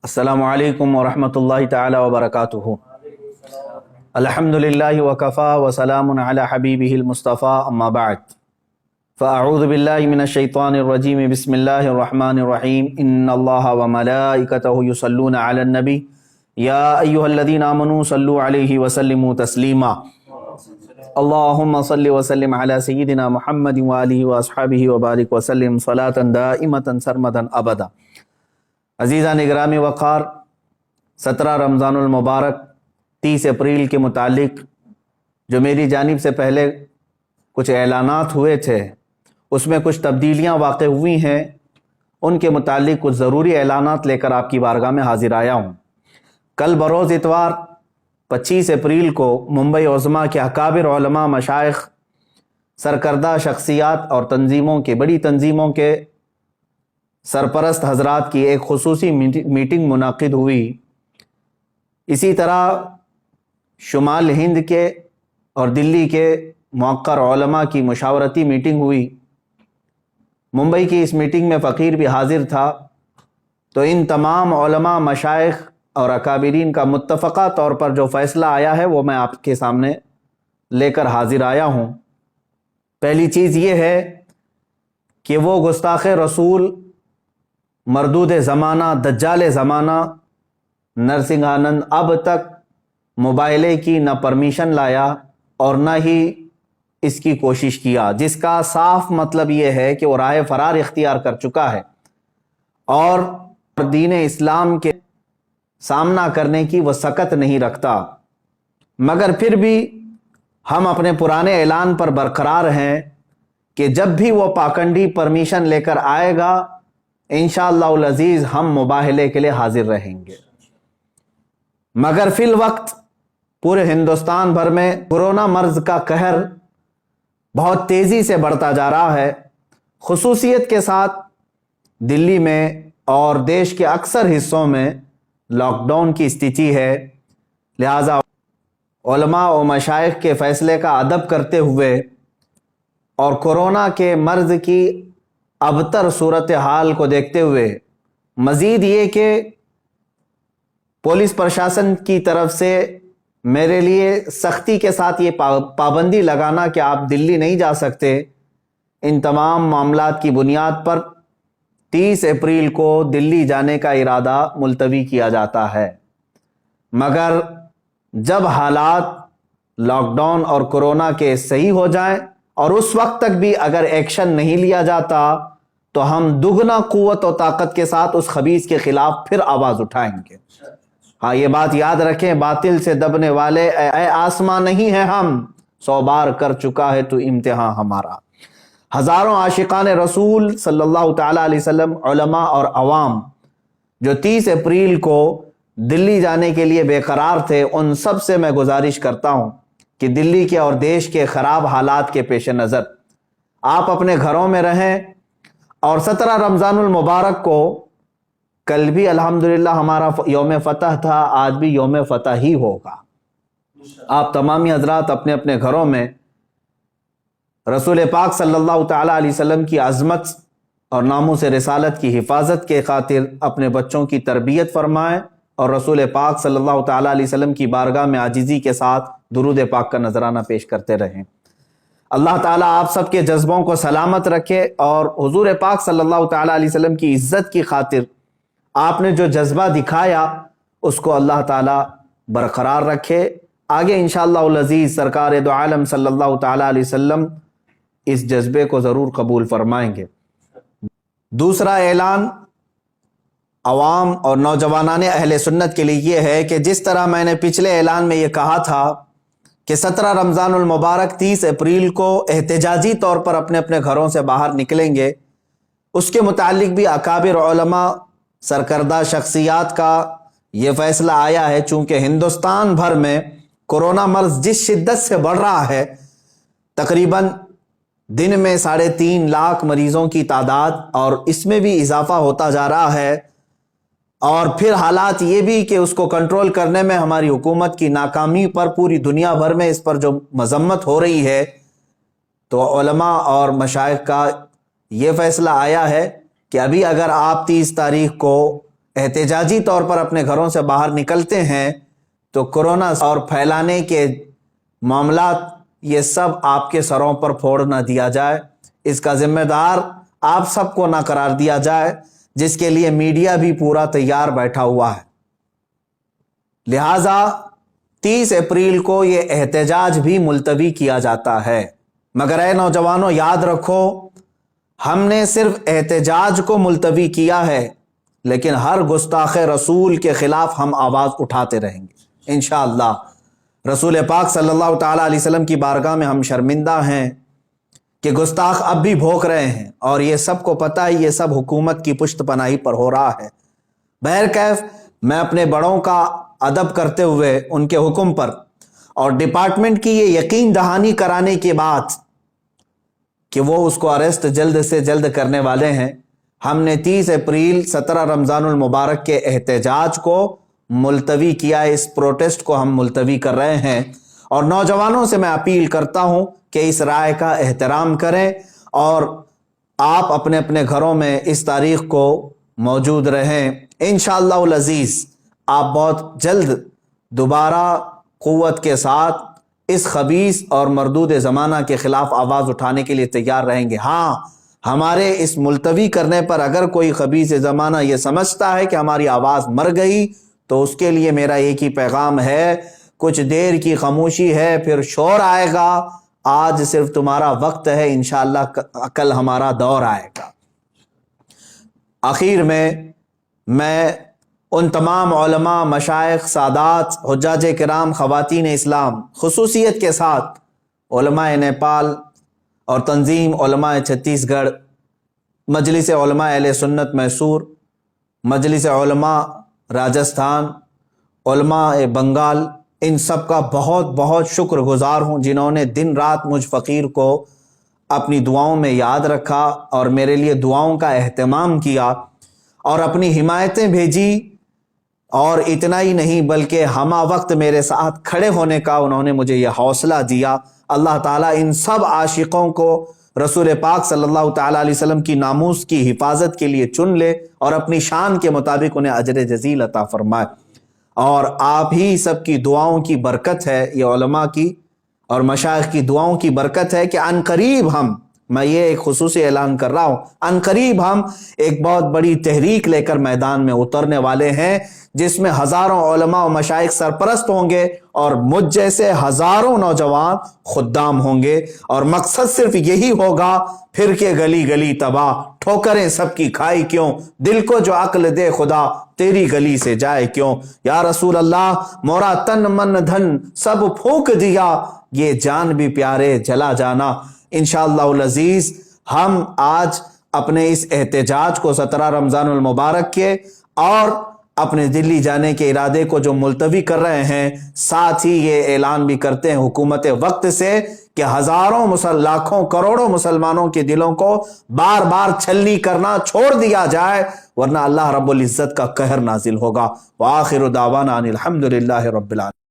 अस्सलामु अलैकुम वरहमतुल्लाहि ताला वबरकातुहू। अल्हम्दुलिल्लाहि वकफ़ा वसलामुन अला हबीबिहिल मुस्तफ़ा अम्मा बाद। फ़अऊज़ु बिल्लाहि मिनश शैतानिर रजीम बिस्मिल्लाहिर रहमानिर रहीम। इन्नल्लाहा व मलाइकतहु युसल्लूना अलन नबी या अय्युहल्लज़ीना आमनू सल्लु अलैहि व सल्लिमू तस्लीमा। अल्लाहुम्मा सल्लि व सल्लिम अला सय्यिदिना मुहम्मदिन व आलिहि व अस्हाबिहि व बारिक व सल्लिम सलातन दाइमतन सरमदन अबदा। अज़ीज़ान इकराम वक़ार, 17 रमज़ानुल मुबारक 30 अप्रैल के मुतालिक जो मेरी जानिब से पहले कुछ ऐलानात हुए थे उसमें कुछ तब्दीलियाँ वाक़ई हुई हैं। उनके मुतालिक कुछ ज़रूरी ऐलानात लेकर आपकी बारगाह में हाजिर आया हूँ। कल बरोज़ इतवार 25 अप्रैल को मुंबई उज़्मा के अकाबिर उलमा, मशाइख, सरकर्दा शख्सियात और तंजीमों के बड़ी तंजीमों के सरपरस्त हजरात की एक खुसूसी मीटिंग मुनाकिद हुई। इसी तरह शुमाल हिंद के और दिल्ली के मुअक्कर उलमा की मुशावरती मीटिंग हुई। मुंबई की इस मीटिंग में फ़कीर भी हाजिर था। तो इन तमाम उलमा, मशाइख और अकाबिरीन का मुत्तफ़क़ा तौर पर जो फ़ैसला आया है वो मैं आपके सामने लेकर हाजिर आया हूँ। पहली चीज़ ये है कि वो गुस्ताख़ रसूल, मरदूद ज़माना, दज्जाल ज़माना नरसिंहानंद अब तक मोबाइले की न परमिशन लाया और न ही इसकी कोशिश किया, जिसका साफ मतलब ये है कि वो राह फरार इख्तियार कर चुका है और दीन इस्लाम के सामना करने की वो सकत नहीं रखता। मगर फिर भी हम अपने पुराने ऐलान पर बरकरार हैं कि जब भी वो पाखंडी परमिशन लेकर आएगा इंशाअल्लाहुल अज़ीज़ हम मुबाहले के लिए हाजिर रहेंगे। मगर फिल वक्त पूरे हिंदुस्तान भर में कोरोना मर्ज का कहर बहुत तेज़ी से बढ़ता जा रहा है। खुसूसियत के साथ दिल्ली में और देश के अक्सर हिस्सों में लॉकडाउन की स्थिति है। लिहाजा उलमा व मशाइख के फ़ैसले का अदब करते हुए और कोरोना के मर्ज की अबतर सूरत हाल को देखते हुए, मज़ीद ये कि पुलिस प्रशासन की तरफ से मेरे लिए सख्ती के साथ ये पाबंदी लगाना कि आप दिल्ली नहीं जा सकते, इन तमाम मामलात की बुनियाद पर 30 अप्रैल को दिल्ली जाने का इरादा मुलतवी किया जाता है। मगर जब हालात लॉकडाउन और कोरोना के सही हो जाएं और उस वक्त तक भी अगर एक्शन नहीं लिया जाता तो हम दुगना कुव्वत और ताकत के साथ उस खबीस के खिलाफ फिर आवाज उठाएंगे। हाँ, ये बात याद रखें, बातिल से दबने वाले ऐ आसमां नहीं है हम, 100 बार कर चुका है तू इम्तिहान हमारा। हजारों आशिकान रसूल सल्लल्लाहु ताला अलैहि वसल्लम, उलमा और अवाम जो 30 अप्रैल को दिल्ली जाने के लिए बेकरार थे, उन सब से मैं गुजारिश करता हूँ कि दिल्ली के और देश के ख़राब हालात के पेश नज़र आप अपने घरों में रहें। और 17 रमज़ानुल मुबारक को, कल भी अल्हम्दुलिल्लाह हमारा यौम फ़तह था, आज भी यौम फ़तह ही होगा। आप तमामी हजरात अपने अपने घरों में रसूल पाक सल्लल्लाहु ताला अलैहि वसल्लम की अज़मत और नामूस रिसालत की हिफाजत के खातिर अपने बच्चों की तरबियत फरमाएं और रसूल पाक सल्लल्लाहु ताला अलैहि वसल्लम की बारगाह में आजिज़ी के साथ दुरूद पाक का नजराना पेश करते रहें। अल्लाह ताला आप सबके जज्बों को सलामत रखे और हुजूर पाक सल्लल्लाहु ताला अलैहि वसल्लम की इज्जत की खातिर आपने जो जज्बा दिखाया उसको अल्लाह ताला बरकरार रखे। आगे इंशाअल्लाहुल अज़ीज़ सरकार दो आलम सल्लल्लाहु ताला अलैहि वसल्लम इस जज्बे को ज़रूर कबूल फरमाएंगे। दूसरा ऐलान अवाम और नौजवानाने अहले सुन्नत के लिए ये है कि जिस तरह मैंने पिछले ऐलान में ये कहा था कि 17 रमज़ानुल मुबारक 30 अप्रैल को एहतजाजी तौर पर अपने अपने घरों से बाहर निकलेंगे, उसके मुतालिक भी अकाबिर उलमा, सरकर्दा शख्सियात का ये फ़ैसला आया है। चूँकि हिंदुस्तान भर में कोरोना मर्ज़ जिस शिद्दत से बढ़ रहा है, तकरीबन दिन में 3.5 लाख मरीज़ों की तादाद और इसमें भी इजाफ़ा होता जा रहा है, और फिर हालात ये भी कि उसको कंट्रोल करने में हमारी हुकूमत की नाकामी पर पूरी दुनिया भर में इस पर जो मजम्मत हो रही है, तो उलमा और मशाइख का ये फ़ैसला आया है कि अभी अगर आप 30 तारीख को احتجاجی طور پر اپنے گھروں سے باہر نکلتے ہیں تو کورونا اور پھیلانے کے معاملات یہ سب آپ کے سروں پر پھوڑ نہ دیا جائے، اس کا ذمہ دار آپ سب کو نہ قرار دیا جائے، جس کے لیے میڈیا بھی پورا تیار بیٹھا ہوا ہے۔ لہٰذا 30 اپریل کو یہ احتجاج بھی ملتوی کیا جاتا ہے، مگر اے نوجوانوں یاد رکھو، ہم نے صرف احتجاج کو ملتوی کیا ہے، لیکن ہر گستاخ رسول کے خلاف ہم آواز اٹھاتے رہیں گے انشاءاللہ۔ رسول پاک صلی اللہ تعالیٰ علیہ وسلم کی بارگاہ میں ہم شرمندہ ہیں کہ گستاخ اب بھی بھوک رہے ہیں، اور یہ سب کو پتہ ہے یہ سب حکومت کی پشت پناہی پر ہو رہا ہے۔ بہرکیف میں اپنے بڑوں کا ادب کرتے ہوئے ان کے حکم پر اور ڈپارٹمنٹ کی یہ یقین دہانی کرانے کے بعد کہ وہ اس کو اریسٹ جلد سے جلد کرنے والے ہیں، ہم نے 30 اپریل 17 رمضان المبارک کے احتجاج کو ملتوی کیا ہے۔ اس پروٹیسٹ کو ہم ملتوی کر رہے ہیں، اور نوجوانوں سے میں اپیل کرتا ہوں کہ اس رائے کا احترام کریں اور آپ اپنے اپنے گھروں میں اس تاریخ کو موجود رہیں۔ انشاءاللہ العزیز آپ بہت جلد دوبارہ قوت کے ساتھ اس خبیث اور مردود زمانہ کے خلاف آواز اٹھانے کے لیے تیار رہیں گے۔ ہاں، ہمارے اس ملتوی کرنے پر اگر کوئی خبیث زمانہ یہ سمجھتا ہے کہ ہماری آواز مر گئی تو اس کے لیے میرا ایک ہی پیغام ہے، کچھ دیر کی خاموشی ہے پھر شور آئے گا، آج صرف تمہارا وقت ہے، انشاءاللہ کل ہمارا دور آئے گا۔ آخر میں ان تمام علماء، مشائخ، سادات، حجاج کرام، خواتین اسلام، خصوصیت کے ساتھ علماء نیپال اور تنظیم علماء چھتیس گڑھ، مجلس علماء اہل سنت میسور، مجلس علماء راجستھان، علماء بنگال، ان سب کا بہت بہت شکر گزار ہوں جنہوں نے دن رات مجھ فقیر کو اپنی دعاؤں میں یاد رکھا اور میرے لیے دعاؤں کا اہتمام کیا اور اپنی حمایتیں بھیجی، اور اتنا ہی نہیں بلکہ ہمہ وقت میرے ساتھ کھڑے ہونے کا انہوں نے مجھے یہ حوصلہ دیا۔ اللہ تعالیٰ ان سب عاشقوں کو رسول پاک صلی اللہ تعالیٰ علیہ وسلم کی ناموس کی حفاظت کے لیے چن لے اور اپنی شان کے مطابق انہیں اجر جزیل عطا فرمائے۔ اور آپ ہی سب کی دعاؤں کی برکت ہے، یہ علماء کی اور مشائخ کی دعاؤں کی برکت ہے کہ عن قریب میں یہ ایک خصوصی اعلان کر رہا ہوں، عن قریب ہم ایک بہت بڑی تحریک لے کر میدان میں اترنے والے ہیں، جس میں ہزاروں علماء و مشائخ سرپرست ہوں گے اور مجھ جیسے ہزاروں نوجوان خدام ہوں گے، اور مقصد صرف یہی ہوگا، پھر کے گلی گلی تباہ، ٹھوکریں سب کی کھائی کیوں، دل کو جو عقل دے خدا، تیری گلی سے جائے کیوں، یا رسول اللہ مورا تن من دھن سب پھونک دیا، یہ جان بھی پیارے جلا جانا۔ انشاءاللہ العزیز ہم آج اپنے اس احتجاج کو 17 رمضان المبارک کے اور اپنے دلی جانے کے ارادے کو جو ملتوی کر رہے ہیں، ساتھ ہی یہ اعلان بھی کرتے ہیں حکومت وقت سے کہ ہزاروں لاکھوں کروڑوں مسلمانوں کے دلوں کو بار بار چھلنی کرنا چھوڑ دیا جائے، ورنہ اللہ رب العزت کا قہر نازل ہوگا۔ وآخر دعوانا ان الحمد للہ رب العالمین۔